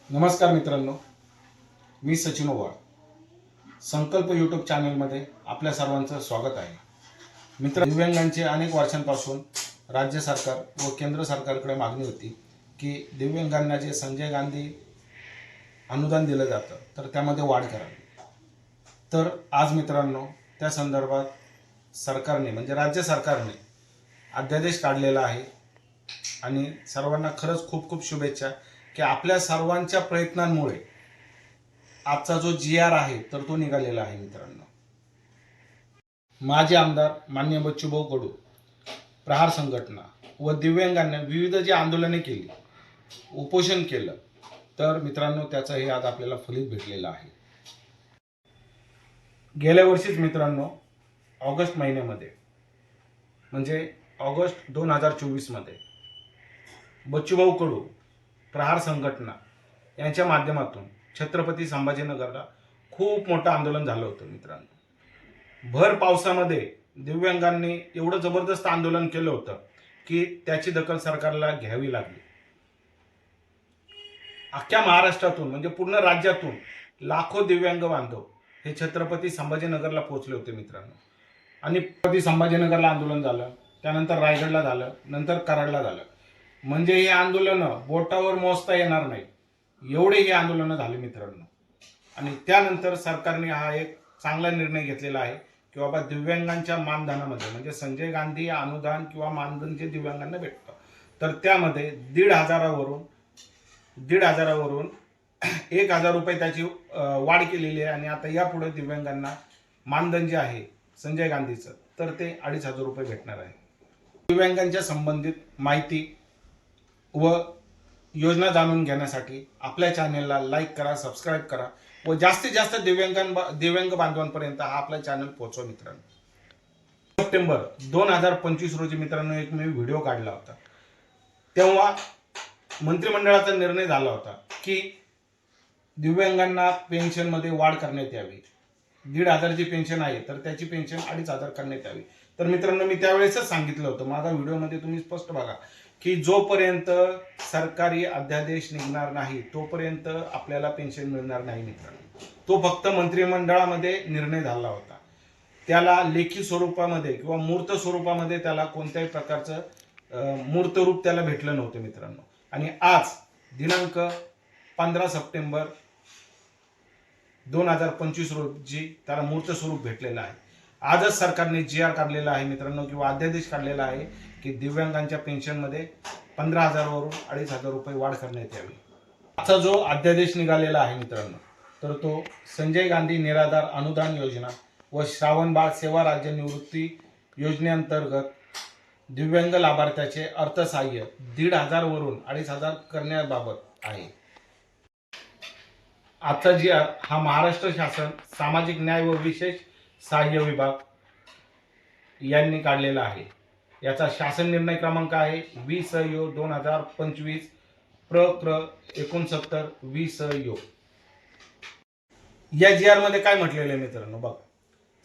नमस्कार मित्रांनो, मी सचिन ओवाळ. संकल्प यूट्यूब चॅनलमध्ये आपल्या सर्वांचं स्वागत आहे. दिव्यांगांची अनेक वर्षांपासून राज्य सरकार व केंद्र सरकारकडे मागणी होती की दिव्यांगांना जे संजय गांधी अनुदान दिलं जातं तर त्यामध्ये वाढ करावी. तर आज मित्रांनो, त्या संदर्भात सरकारने म्हणजे राज्य सरकारने अध्यादेश काढलेला आहे आणि सर्वांना खरंच खूप खूप शुभेच्छा की आपल्या सर्वांच्या प्रयत्नांमुळे आजचा जो GR आहे तर तो निघालेला आहे. मित्रांनो, माजी आमदार माननीय बच्चूभाऊ कडू, प्रहार संघटना व दिव्यांगांना विविध जी आंदोलने केली, उपोषण केलं, तर मित्रांनो त्याचं हे आज आपल्याला फलित भेटलेलं आहे. गेल्या वर्षीच मित्रांनो ऑगस्ट महिन्यामध्ये म्हणजे ऑगस्ट 2024 मध्ये बच्चूभाऊ कडू, प्रहार संघटना यांच्या माध्यमातून छत्रपती संभाजीनगरला खूप मोठं आंदोलन झालं होतं. मित्रांनो, भर पावसामध्ये दिव्यांगांनी एवढं जबरदस्त आंदोलन केलं होतं की त्याची दखल सरकारला घ्यावी लागली. अख्ख्या महाराष्ट्रातून म्हणजे पूर्ण राज्यातून लाखो दिव्यांग बांधव हे छत्रपती संभाजीनगरला पोहोचले होते. मित्रांनो, आणि छत्रपती संभाजीनगरला आंदोलन झालं, त्यानंतर रायगडला झालं, नंतर कराडला झालं. म्हणजे ही आंदोलनं बोटावर मोजता येणार नाही एवढे ही आंदोलनं झाली मित्रांनो. आणि त्यानंतर सरकारने हा एक चांगला निर्णय घेतलेला आहे की बाबा दिव्यांगांच्या मानधनामध्ये म्हणजे संजय गांधी अनुदान किंवा मानधन जे दिव्यांगांना भेटतं तर त्यामध्ये 1,500वरून 1,000 रुपये त्याची वाढ केलेली आहे. आणि आता यापुढे दिव्यांगांना मानधन जे आहे संजय गांधीचं तर ते 2,500 रुपये भेटणार आहे. दिव्यांगांच्या संबंधित माहिती व योजना जाणून घेण्यासाठी आपल्या चॅनलला लाईक करा, सबस्क्राईब करा व जास्तीत जास्त दिव्यांग बांधवांपर्यंत हा आपला चॅनल पोहोचवा. मित्रांनो, सप्टेंबर 2025 रोजी मित्रांनो एक मी व्हिडिओ काढला होता. तेव्हा मंत्रिमंडळाचा निर्णय झाला होता की दिव्यांगांना पेन्शनमध्ये वाढ करण्यात यावी. 1,500 जी पेन्शन आहे तर त्याची पेन्शन 2,500 करण्यात यावी. तर मित्रांनो, मी त्यावेळेसच सांगितलं होतं, माझा व्हिडिओमध्ये तुम्ही स्पष्ट बघा की जोपर्यंत सरकारी अध्यादेश निघणार नाही तोपर्यंत आपल्याला पेन्शन मिळणार नाही. मित्रांनो, तो फक्त मंत्रिमंडळामध्ये निर्णय झाला होता. त्याला लेखी स्वरूपामध्ये किंवा मूर्त स्वरूपामध्ये त्याला कोणत्याही प्रकारचं मूर्त रूप त्याला भेटलं नव्हतं. मित्रांनो, आणि आज दिनांक 15 सप्टेंबर 2025 रोजी त्याला मूर्त स्वरूप भेटलेलं आहे. आजच सरकारने GR काढलेला आहे मित्रांनो, किंवा अध्यादेश काढलेला आहे की दिव्यांगांच्या पेन्शनमध्ये 15,000वरून 2,500 रुपये वाढ करण्यात यावी. आजचा जो अध्यादेश निघालेला आहे मित्रांनो तर तो संजय गांधी निराधार अनुदान योजना व श्रावणबाळ सेवा राज्य निवृत्ती योजनेअंतर्गत दिव्यांग लाभार्थ्याचे अर्थसहाय्य 1,500वरून 2,500 करण्याबाबत आहे. आजचा GR हा महाराष्ट्र शासन सामाजिक न्याय व विशेष सहाय्य विभाग यांनी काढलेला आहे. याचा शासन निर्णय क्रमांक आहे 20/2025 प्र 69 20/. या GR मध्ये काय म्हटलेलं आहे मित्रांनो बघा.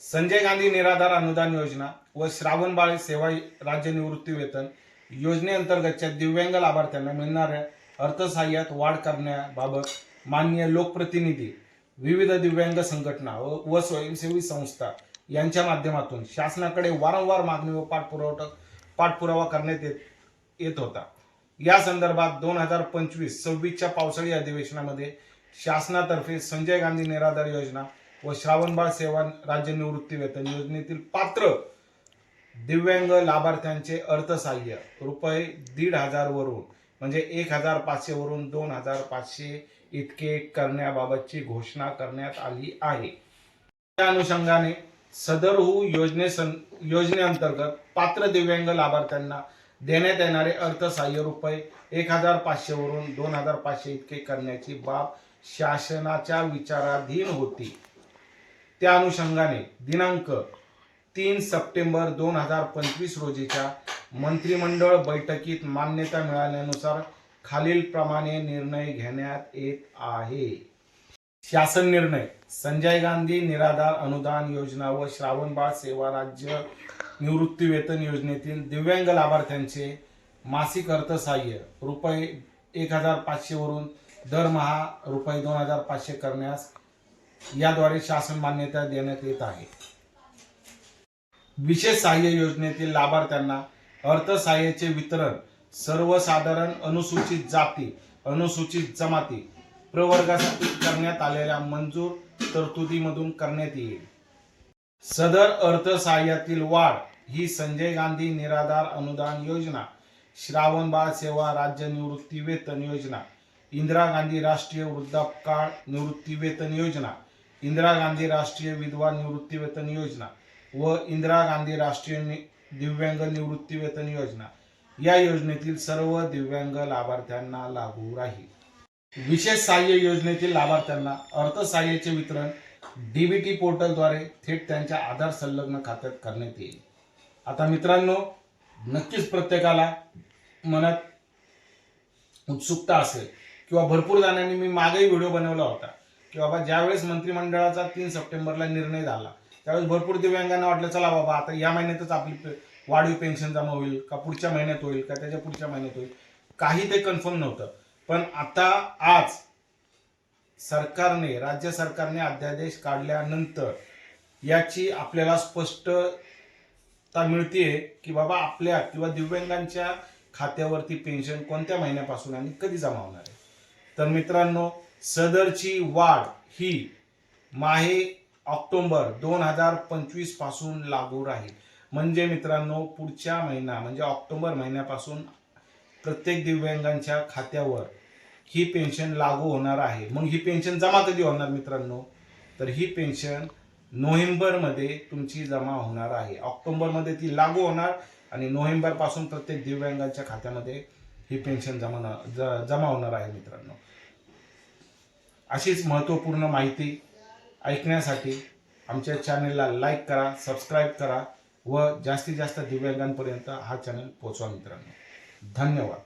संजय गांधी निराधार अनुदान योजना व श्रावणबाळ सेवा राज्य निवृत्ती वेतन योजनेअंतर्गतच्या दिव्यांग लाभार्थ्यांना मिळणाऱ्या अर्थसहाय्यात वाढ करण्याबाबत माननीय लोकप्रतिनिधी, विविध दिव्यांग संघटना व स्वयंसेवी संस्था यांच्या माध्यमातून शासनाकडे वारंवार मागणी व पाठपुरावा करण्यात येत होता. या संदर्भात 2025-26च्या पावसाळी अधिवेशनामध्ये शासनातर्फे संजय गांधी निराधार योजना व श्रावणबाळ सेवा राज्य निवृत्ती वेतन योजनेतील पात्र दिव्यांग लाभार्थ्यांचे अर्थसहाय्य रुपये 1,500वरून म्हणजे 1,500वरून 2,500 इतके करण्याबाबतची घोषणा करण्यात आली आहे. त्या अनुषंगाने सदरहू योजनेअंतर्गत पात्र दिव्यांग लाभार्थ्यांना देण्यात येणारे अर्थसहाय्य रुपये 1,500वरून 2,500 इतके करण्याची बाब शासनाच्या विचाराधीन होती. त्या अनुषंगाने दिनांक 3 सप्टेंबर 2025 रोजीच्या मंत्रिमंडळ बैठकीत मान्यता मिळाल्यानुसार खालीलप्रमाणे निर्णय घेण्यात येत आहे. शासन निर्णय. संजय गांधी निराधार अनुदान योजना व श्रावणबाळ सेवा राज्य निवृत्ती वेतन योजनेतील दिव्यांग लाभार्थ्यांचे मासिक अर्थसहाय्य रुपये 1,500वरून दरमहा रुपये 2500 करण्यास याद्वारे शासन मान्यता देण्यात येत आहे. विशेष सहाय्य योजनेतील लाभार्थ्यांना अर्थसहाय्याचे वितरण सर्वसाधारण अनुसूचित जाती, अनुसूचित जमाती प्रवर्गासाठी करण्यात आलेल्या मंजूर तरतुदीमधून करण्यात येईल. सदर अर्थसहाय्यातील वाढ ही संजय गांधी निराधार अनुदान योजना, श्रावण बाळ सेवा राज्य निवृत्ती वेतन योजना, इंदिरा गांधी राष्ट्रीय वृद्धापकाळ निवृत्ती वेतन योजना, इंदिरा गांधी राष्ट्रीय विधवा निवृत्ती वेतन योजना व इंदिरा गांधी राष्ट्रीय दिव्यांग निवृत्ती वेतन योजना या योजनेतील सर्व दिव्यांग लाभार्थ्यांना लागू राहील. विशेष सहाय्य योजनेतील लाभार्थ्यांना अर्थसहाय्याचे वितरण डीबीटी पोर्टलद्वारे थेट त्यांच्या आधार संलग्न खात्यात करण्यात येईल. आता मित्रांनो, नक्कीच प्रत्येकाला मनात उत्सुकता असेल किंवा भरपूर जणांनी, मी मागेही व्हिडिओ बनवला होता की बाबा ज्यावेळेस मंत्रिमंडळाचा 3 सप्टेंबरला निर्णय झाला त्यावेळेस भरपूर दिव्यांगांना वाटलं चला बाबा आता या महिन्यातच आपली वाढीव पेन्शन जमा होईल का पुढच्या महिन्यात होईल का त्याच्या पुढच्या महिन्यात होईल, काही ते कन्फर्म नव्हतं. पण आता आज सरकारने, राज्य सरकारने अध्यादेश काढल्यानंतर याची आपल्याला स्पष्टता मिळते की बाबा आपल्या किंवा दिव्यांगांच्या खात्यावरती पेन्शन कोणत्या महिन्यापासून आणि कधी जमा होणार आहे. तर मित्रांनो, सदरची वाढ ही माहे ऑक्टोबर 2025 पासून लागू राहील. म्हणजे मित्रांनो, पुढच्या महिना म्हणजे ऑक्टोबर महिन्यापासून प्रत्येक दिव्यांगांच्या खात्यावर ही पेन्शन लागू होणार आहे. मग ही पेन्शन जमा कधी होणार मित्रांनो? तर ही पेन्शन नोव्हेंबरमध्ये तुमची जमा होणार आहे. ऑक्टोबरमध्ये ती लागू होणार आणि नोव्हेंबर पासून प्रत्येक दिव्यांगांच्या खात्यामध्ये ही पेन्शन जमा होणार आहे मित्रांनो. अशीच महत्त्वपूर्ण माहिती ऐकण्यासाठी आमच्या चॅनलला लाईक करा, सबस्क्राईब करा व जास्तीत जास्त दिव्यांगांपर्यंत हा चॅनल पोहोचवा मित्रांनो. धन्यवाद.